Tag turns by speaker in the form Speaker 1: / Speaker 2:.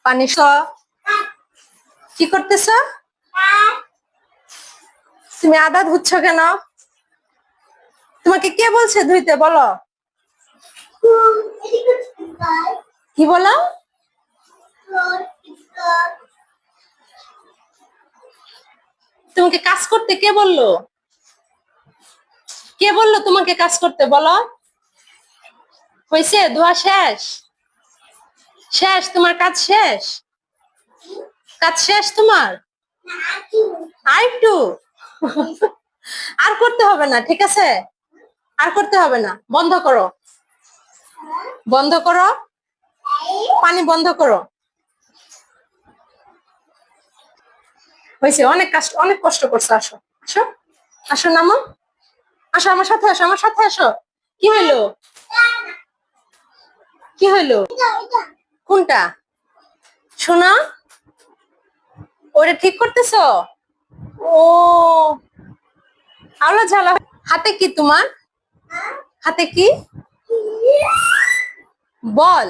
Speaker 1: পানি কি করতেছ? তুমি আদা ধুচ্ছ কেন? তোমাকে কে বলছে ধুইতে, বলো? কি বলো? তোমাকে কাজ করতে কে বললো? কে বললো তোমাকে কাজ করতে, বলো? হয়েছে, ধোয়া শেষ? শেষ, তোমার কাজ শেষ? কাজ শেষ তোমার? আর একটু আর করতে হবে না, ঠিক আছে? আর করতে হবে না, বন্ধ করো, বন্ধ করো, পানি বন্ধ করো। হয়েছে, অনেক কষ্ট, অনেক কষ্ট করছো। আসো, আসো, আসো, নামো, আসো আমার সাথে, আসো আমার সাথে, আসো। কি হইলো? কি হইলো? কোনটা? শোনা, ওটা ঠিক করতেছো? ও, আলো জ্বালা। হাতে কি তোমার? হাতে কি? বল।